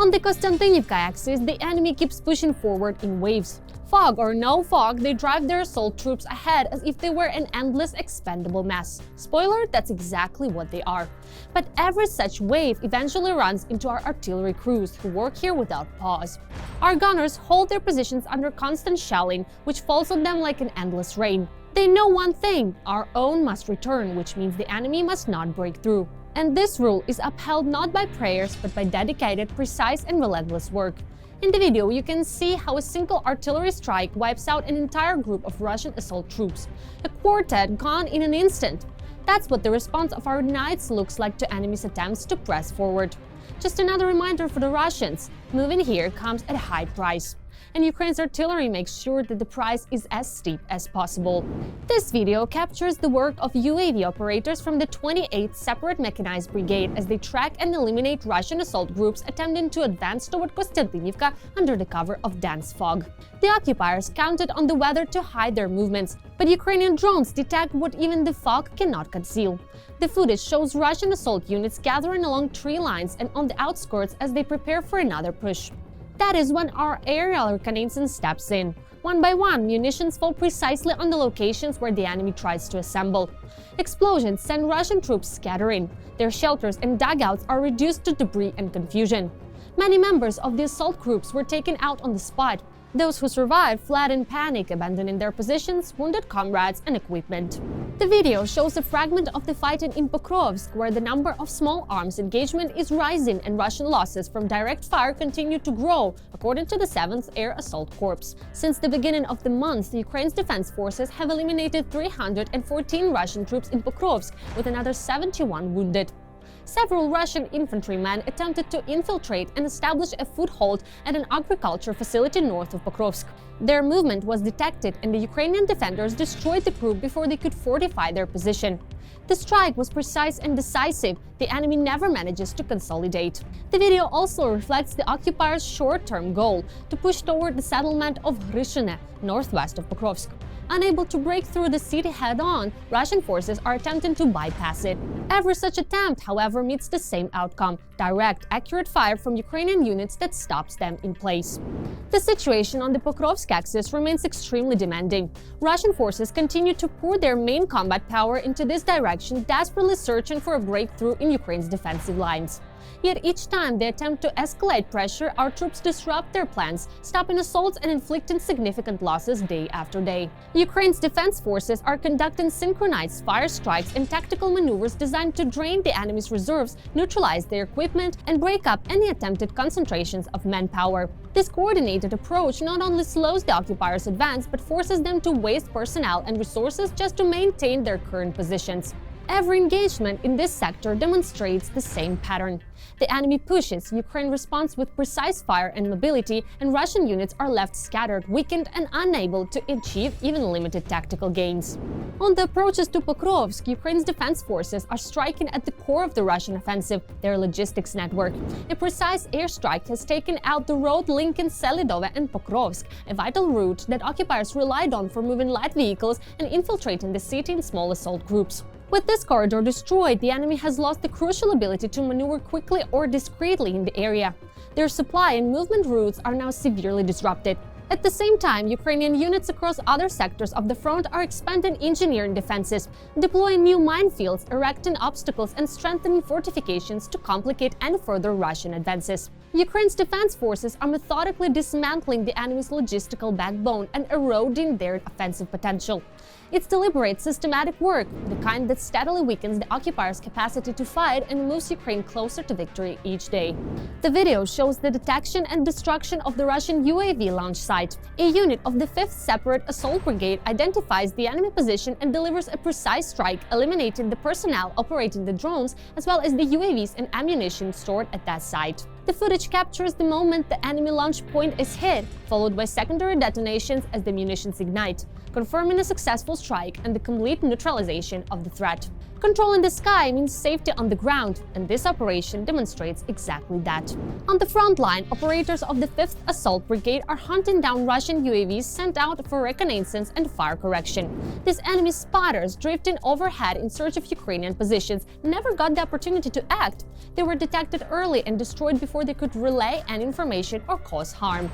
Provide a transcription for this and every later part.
On the Kostiantynivka axis, the enemy keeps pushing forward in waves. Fog or no fog, they drive their assault troops ahead as if they were an endless expendable mass. Spoiler, that's exactly what they are. But every such wave eventually runs into our artillery crews, who work here without pause. Our gunners hold their positions under constant shelling, which falls on them like an endless rain. They know one thing: our own must return, which means the enemy must not break through. And this rule is upheld not by prayers, but by dedicated, precise and relentless work. In the video, you can see how a single artillery strike wipes out an entire group of Russian assault troops. A quartet gone in an instant. That's what the response of our knights looks like to enemies' attempts to press forward. Just another reminder for the Russians: moving here comes at a high price. And Ukraine's artillery makes sure that the price is as steep as possible. This video captures the work of UAV operators from the 28th Separate Mechanized Brigade as they track and eliminate Russian assault groups attempting to advance toward Kostiantynivka under the cover of dense fog. The occupiers counted on the weather to hide their movements, but Ukrainian drones detect what even the fog cannot conceal. The footage shows Russian assault units gathering along tree lines and on the outskirts as they prepare for another push. That is when our aerial reconnaissance steps in. One by one, munitions fall precisely on the locations where the enemy tries to assemble. Explosions send Russian troops scattering. Their shelters and dugouts are reduced to debris and confusion. Many members of the assault groups were taken out on the spot. Those who survived fled in panic, abandoning their positions, wounded comrades and equipment. The video shows a fragment of the fighting in Pokrovsk, where the number of small arms engagement is rising and Russian losses from direct fire continue to grow, according to the 7th Air Assault Corps. Since the beginning of the month, Ukraine's defense forces have eliminated 314 Russian troops in Pokrovsk, with another 71 wounded. Several Russian infantrymen attempted to infiltrate and establish a foothold at an agriculture facility north of Pokrovsk. Their movement was detected and the Ukrainian defenders destroyed the group before they could fortify their position. The strike was precise and decisive. The enemy never manages to consolidate. The video also reflects the occupiers' short-term goal to push toward the settlement of Ryshine, northwest of Pokrovsk. Unable to break through the city head-on, Russian forces are attempting to bypass it. Every such attempt, however, meets the same outcome: direct, accurate fire from Ukrainian units that stops them in place. The situation on the Pokrovsk axis remains extremely demanding. Russian forces continue to pour their main combat power into this direction, desperately searching for a breakthrough in Ukraine's defensive lines. Yet each time they attempt to escalate pressure, our troops disrupt their plans, stopping assaults and inflicting significant losses day after day. Ukraine's defense forces are conducting synchronized fire strikes and tactical maneuvers designed to drain the enemy's reserves, neutralize their equipment, and break up any attempted concentrations of manpower. This coordinated approach not only slows the occupiers' advance, but forces them to waste personnel and resources just to maintain their current positions. Every engagement in this sector demonstrates the same pattern. The enemy pushes, Ukraine responds with precise fire and mobility, and Russian units are left scattered, weakened, and unable to achieve even limited tactical gains. On the approaches to Pokrovsk, Ukraine's defense forces are striking at the core of the Russian offensive, their logistics network. A precise airstrike has taken out the road linking Selidove and Pokrovsk, a vital route that occupiers relied on for moving light vehicles and infiltrating the city in small assault groups. With this corridor destroyed, the enemy has lost the crucial ability to maneuver quickly or discreetly in the area. Their supply and movement routes are now severely disrupted. At the same time, Ukrainian units across other sectors of the front are expanding engineering defenses, deploying new minefields, erecting obstacles, and strengthening fortifications to complicate any further Russian advances. Ukraine's defense forces are methodically dismantling the enemy's logistical backbone and eroding their offensive potential. It's deliberate, systematic work, the kind that steadily weakens the occupiers' capacity to fight and moves Ukraine closer to victory each day. The video shows the detection and destruction of the Russian UAV launch site. A unit of the 5th Separate Assault Brigade identifies the enemy position and delivers a precise strike, eliminating the personnel operating the drones as well as the UAVs and ammunition stored at that site. The footage captures the moment the enemy launch point is hit, followed by secondary detonations as the munitions ignite, confirming a successful strike and the complete neutralization of the threat. Control in the sky means safety on the ground, and this operation demonstrates exactly that. On the front line, operators of the 5th Assault Brigade are hunting down Russian UAVs sent out for reconnaissance and fire correction. These enemy spotters, drifting overhead in search of Ukrainian positions, never got the opportunity to act. They were detected early and destroyed before they could relay any information or cause harm.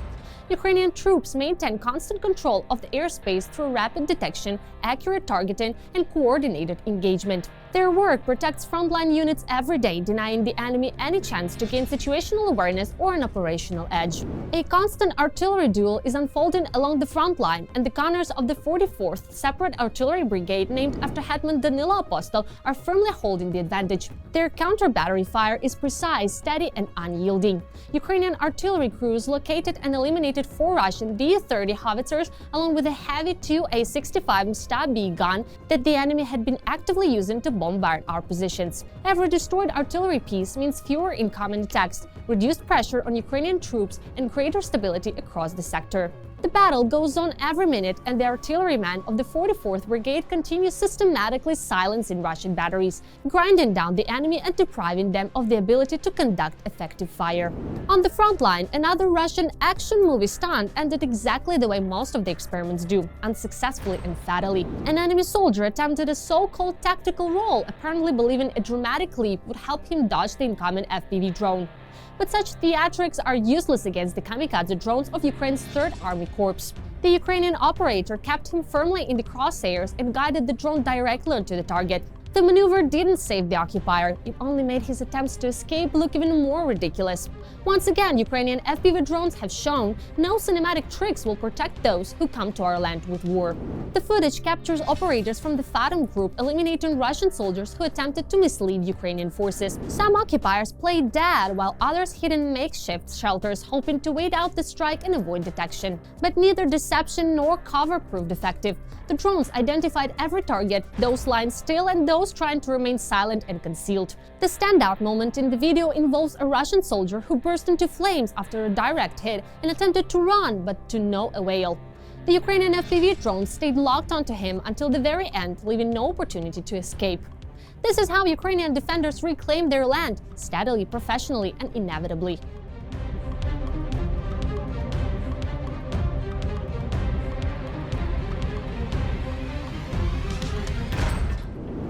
Ukrainian troops maintain constant control of the airspace through rapid detection, accurate targeting, and coordinated engagement. Their work protects frontline units every day, denying the enemy any chance to gain situational awareness or an operational edge. A constant artillery duel is unfolding along the front line, and the gunners of the 44th Separate Artillery Brigade, named after Hetman Danilo Apostol, are firmly holding the advantage. Their counter-battery fire is precise, steady, and unyielding. Ukrainian artillery crews located and eliminated 4 Russian V-30 howitzers, along with a heavy 2A-65 Msta-B gun that the enemy had been actively using to bombard our positions. Every destroyed artillery piece means fewer incoming attacks, reduced pressure on Ukrainian troops, and greater stability across the sector. The battle goes on every minute, and the artillerymen of the 44th Brigade continue systematically silencing Russian batteries, grinding down the enemy and depriving them of the ability to conduct effective fire. On the front line, another Russian action movie stunt ended exactly the way most of the experiments do, unsuccessfully and fatally. An enemy soldier attempted a so-called tactical roll, apparently believing a dramatic leap would help him dodge the incoming FPV drone. But such theatrics are useless against the kamikaze drones of Ukraine's 3rd Army Corps. The Ukrainian operator kept him firmly in the crosshairs and guided the drone directly onto the target. The maneuver didn't save the occupier, it only made his attempts to escape look even more ridiculous. Once again, Ukrainian FPV drones have shown no cinematic tricks will protect those who come to our land with war. The footage captures operators from the Fatum group eliminating Russian soldiers who attempted to mislead Ukrainian forces. Some occupiers played dead, while others hid in makeshift shelters, hoping to wait out the strike and avoid detection. But neither deception nor cover proved effective. The drones identified every target, those lying still and those trying to remain silent and concealed. The standout moment in the video involves a Russian soldier who burst into flames after a direct hit and attempted to run, but to no avail. The Ukrainian FPV drones stayed locked onto him until the very end, leaving no opportunity to escape. This is how Ukrainian defenders reclaim their land, steadily, professionally, and inevitably.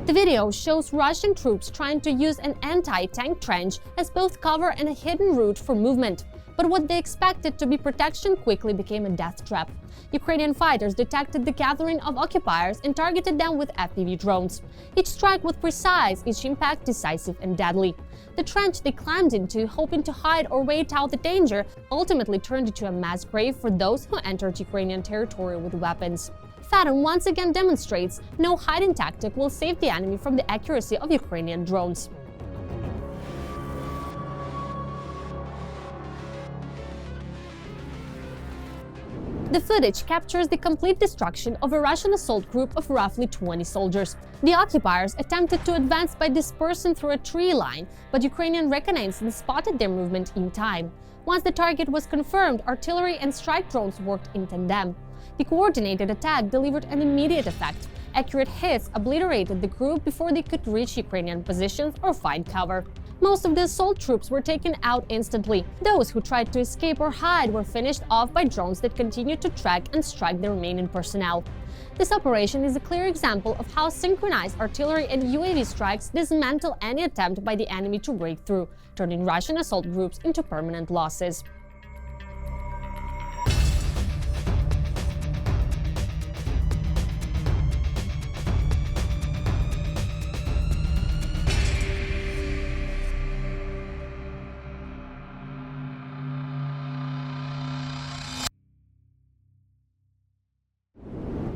The video shows Russian troops trying to use an anti-tank trench as both cover and a hidden route for movement. But what they expected to be protection quickly became a death trap. Ukrainian fighters detected the gathering of occupiers and targeted them with FPV drones. Each strike was precise, each impact decisive and deadly. The trench they climbed into, hoping to hide or wait out the danger, ultimately turned into a mass grave for those who entered Ukrainian territory with weapons. Fatum once again demonstrates no hiding tactic will save the enemy from the accuracy of Ukrainian drones. The footage captures the complete destruction of a Russian assault group of roughly 20 soldiers. The occupiers attempted to advance by dispersing through a tree line, but Ukrainian reconnaissance spotted their movement in time. Once the target was confirmed, artillery and strike drones worked in tandem. The coordinated attack delivered an immediate effect. Accurate hits obliterated the group before they could reach Ukrainian positions or find cover. Most of the assault troops were taken out instantly. Those who tried to escape or hide were finished off by drones that continued to track and strike the remaining personnel. This operation is a clear example of how synchronized artillery and UAV strikes dismantle any attempt by the enemy to break through, turning Russian assault groups into permanent losses.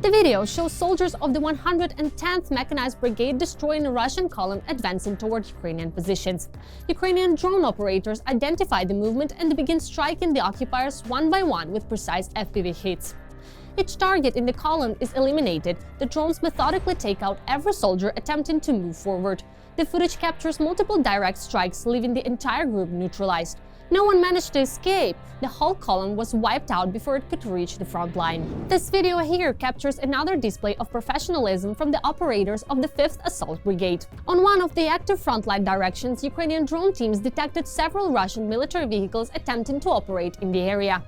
The video shows soldiers of the 110th Mechanized Brigade destroying a Russian column advancing toward Ukrainian positions. Ukrainian drone operators identify the movement and begin striking the occupiers one by one with precise FPV hits. Each target in the column is eliminated. The drones methodically take out every soldier attempting to move forward. The footage captures multiple direct strikes, leaving the entire group neutralized. No one managed to escape. The whole column was wiped out before it could reach the front line. This video here captures another display of professionalism from the operators of the 5th Assault Brigade. On one of the active frontline directions, Ukrainian drone teams detected several Russian military vehicles attempting to operate in the area.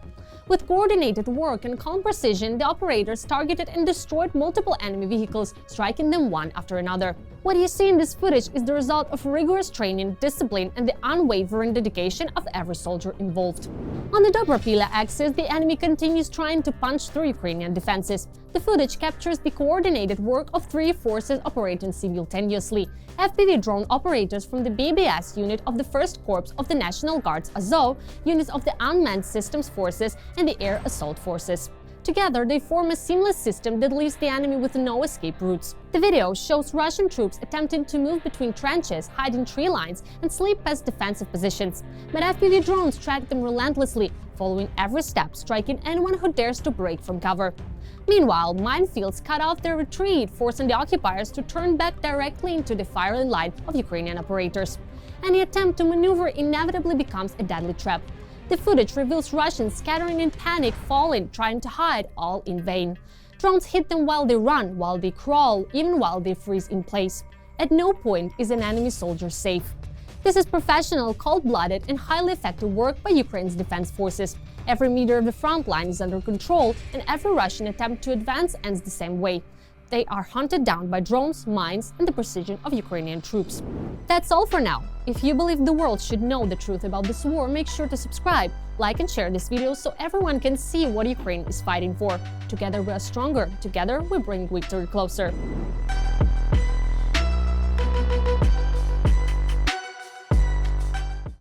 With coordinated work and calm precision, the operators targeted and destroyed multiple enemy vehicles, striking them one after another. What you see in this footage is the result of rigorous training, discipline, and the unwavering dedication of every soldier involved. On the Dobropila axis, the enemy continues trying to punch through Ukrainian defenses. The footage captures the coordinated work of 3 forces operating simultaneously: FPV drone operators from the BBS unit of the 1st Corps of the National Guard's Azov, units of the Unmanned Systems Forces, and the Air Assault Forces. Together, they form a seamless system that leaves the enemy with no escape routes. The video shows Russian troops attempting to move between trenches, hide in tree lines, and slip past defensive positions. But FPV drones track them relentlessly, following every step, striking anyone who dares to break from cover. Meanwhile, minefields cut off their retreat, forcing the occupiers to turn back directly into the firing line of Ukrainian operators. Any attempt to maneuver inevitably becomes a deadly trap. The footage reveals Russians scattering in panic, falling, trying to hide, all in vain. Drones hit them while they run, while they crawl, even while they freeze in place. At no point is an enemy soldier safe. This is professional, cold-blooded, and highly effective work by Ukraine's defense forces. Every meter of the front line is under control, and every Russian attempt to advance ends the same way. They are hunted down by drones, mines, and the precision of Ukrainian troops. That's all for now. If you believe the world should know the truth about this war, make sure to subscribe, like and share this video so everyone can see what Ukraine is fighting for. Together we are stronger. Together we bring victory closer.